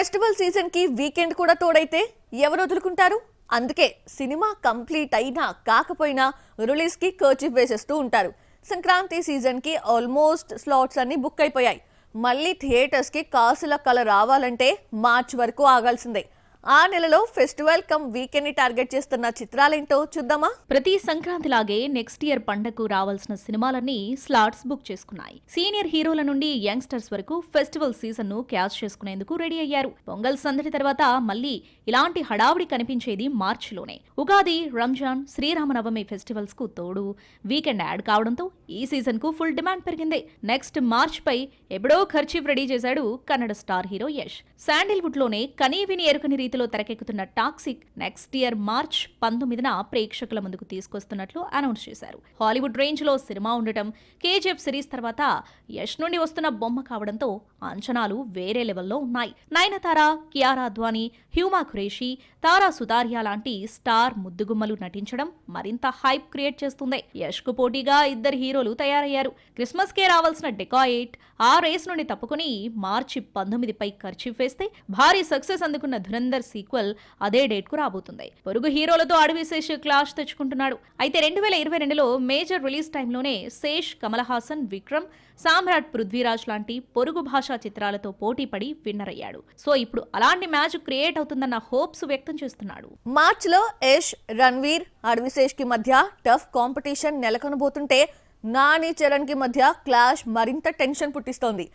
Festival season కి weekend కూడా తోడైతే ఎవరు వదులుకుంటారు? అందుకే సినిమా కంప్లీట్ అయినా కాకపోయినా రిలీజ్ కి కర్చీఫ్ వేసేస్తూ ఉంటారు. సంక్రాంతి సీజన్ కి ఆల్మోస్ట్ స్లాట్స్ అన్ని బుక్ అయిపోయాయి. మళ్ళీ థియేటర్స్ కి కాసుల కల రావాలంటే మార్చ్ వరకు ఆగాల్సిందే. ఆ నెలలో ఫెస్టివల్ కమ్ వీకెండ్ ని టార్గెట్ చేస్తున్న చిత్రాలేంటో చూద్దామా? ప్రతి సంక్రాంతి లాగే నెక్స్ట్ ఇయర్ పండగకు రావాల్సిన సినిమాలన్నీ స్లాట్స్ బుక్ చేసుకున్నాయి. సీనియర్ హీరోల నుండి యంగ్స్టర్స్ వరకు ఫెస్టివల్ సీజన్ ను క్యాచ్ చేసుకునేందుకు రెడీ అయ్యారు. పొంగల్ సందడి తర్వాత మళ్ళీ ఇలాంటి హడావుడి కనిపించేది మార్చిలోనే. ఉగాది, రంజాన్, శ్రీరామనవమి ఫెస్టివల్స్ కు తోడు వీకెండ్ యాడ్ కావడంతో ఈ సీజన్ కు ఫుల్ డిమాండ్ పెరిగింది. నెక్స్ట్ మార్చ్ పై ఎప్పుడో ఖర్చీఫ్ రెడీ చేశాడు కన్నడ స్టార్ హీరో యష్. శాండిల్వుడ్ లోనే కనీవిని ఎరుకని రీతిలో తెరకెక్కుతున్న టాక్సిక్ నెక్స్ట్ ఇయర్ మార్చ్ 19న ప్రేక్షకుల ముందుకు తీసుకొస్తున్నట్లు అనౌన్స్ చేశారు. హాలీవుడ్ రేంజ్ లో సినిమా ఉండటం, కేజీఎఫ్ సిరీస్ తర్వాత యష్ నుండి వస్తున్న బొమ్మ కావడంతో అంచనాలు వేరే లెవెల్లో ఉన్నాయి. నయనతార, కియారా అద్వానీ, హ్యూమా ఖురేషి, తారా సుతారియా లాంటి స్టార్ ముద్దుగుమ్మలు నటించడం మరింత హైప్ క్రియేట్ చేస్తుంది. యష్ కు పోటీగా ఇద్దరు హీరోలు తయారయ్యారు. క్రిస్మస్ కే రావాల్సిన డెకాయిట్ ఆ రేస్ నుండి తప్పుకుని మార్చి 19పై ఖర్చీఫ్ వేస్తే భారీ సక్సెస్ అందుకున్న ధురంధర్ సీక్వెల్ అదే డేట్ కు రాబోతుంది. పొరుగు హీరోలతో అడవి శేష్ క్లాష్ తెచ్చుకుంటున్నాడు. అయితే 2022లో మేజర్ రిలీజ్ టైంలోనే శేష్, కమల్ హాసన్, విక్రమ్, సామ్రాట్ పృథ్వీరాజ్ లాంటి పొరుగు భాషా చిత్రాలతో పోటీ పడి విన్నర్ అయ్యాడు. సో ఇప్పుడు అలాంటి మ్యాచ్ క్రియేట్ అవుతుందన్న హోప్స్ వ్యక్తం చేస్తున్నాడు. మార్చ్ లో యష్, రణ్వీర్, అడవిశేష్ కి మధ్య టఫ్ కాంపిటీషన్ నెలకొనబోతుంటే నాని, చరణ్ కి మధ్య క్లాష్ మరింత టెన్షన్ పుట్టిస్తోంది.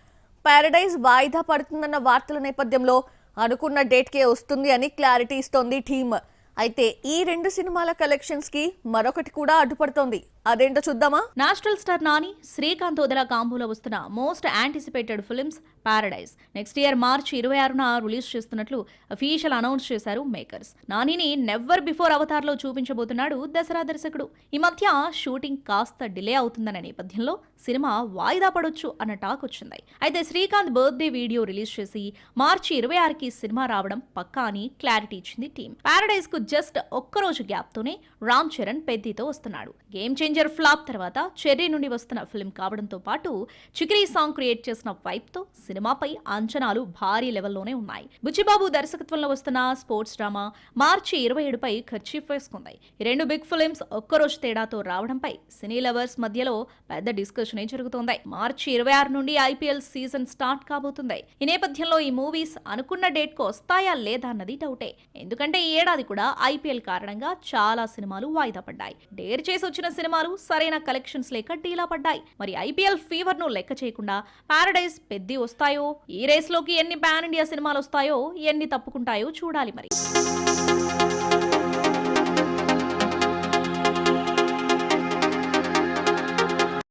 పారడైజ్ వాయిదా పడుతుందన్న వార్తల నేపథ్యంలో అనుకున్న డేట్ కే వస్తుంది అని క్లారిటీ ఇస్తోంది టీమ్. అయితే ఈ రెండు సినిమాల కలెక్షన్స్ కి మరొకటి కూడా అడ్డుపడుతోంది. అదేంటో చూద్దామా? National star Nani, Srikanth Odela combo వస్తున్న most anticipated films Paradise next year March 26న రిలీజ్ చేస్తున్నట్లు అఫీషియల్ అనౌన్స్ చేశారు మేకర్స్. నానిని నెవర్ బిఫోర్ అవతార్ లో చూపించబోతున్నాడు దసరా దర్శకుడు. ఈ మధ్య షూటింగ్ కాస్త డిలే అవుతుందన్న నేపథ్యంలో సినిమా వాయిదా పడొచ్చు అన్న టాక్ వచ్చింది. అయితే శ్రీకాంత్ బర్త్డే వీడియో రిలీజ్ చేసి మార్చి 26కి సినిమా రావడం పక్కా అని క్లారిటీ ఇచ్చింది టీం. పారడైజ్ కు జస్ట్ ఒక్కరోజు గ్యాప్ తోనే రామ్ చరణ్ పెద్దితో వస్తున్నాడు. గేమ్ చేంజర్ ఫ్లాప్ తర్వాత చెర్రీ నుండి వస్తున్న ఫిల్మ్ కావడంతో పాటు చిక్రీ సాంగ్ క్రియేట్ చేసిన వైప్ తో సినిమాపై అంచనాలు భారీ లెవెల్లోనే ఉన్నాయి. బుచ్చిబాబు దర్శకత్వంలో వస్తున్న స్పోర్ట్స్ డ్రామా మార్చి 27పై ఖర్చీఫ్ వేసుకుంది. ఈ రెండు బిగ్ ఫిల్మ్స్ ఒక్కరోజు తేడాతో రావడంపై సినీ లవర్స్ మధ్యలో పెద్ద డిస్కషన్ జరుగుతోంది. మార్చి 26 నుండి ఐపీఎల్ సీజన్ స్టార్ట్ కాబోతుంది. ఈ నేపథ్యంలో ఈ మూవీస్ అనుకున్న డేట్ కు వస్తాయా లేదా అన్నది డౌటే. ఎందుకంటే ఈ ఏడాది కూడా ఐపీఎల్ కారణంగా చాలా సినిమాలు వాయిదా పడ్డాయి. డేర్ చేసి వచ్చిన సినిమాలు సరైన కలెక్షన్స్ లేక డీలా పడ్డాయి. మరి ఐపీఎల్ ఫీవర్ ను లెక్క చేయకుండా పారడైజ్ పెద్ది వస్తాయో, ఈ రేస్ లోకి ఎన్ని పాన్ ఇండియా సినిమాలు వస్తాయో, ఎన్ని తప్పుకుంటాయో చూడాలి మరి.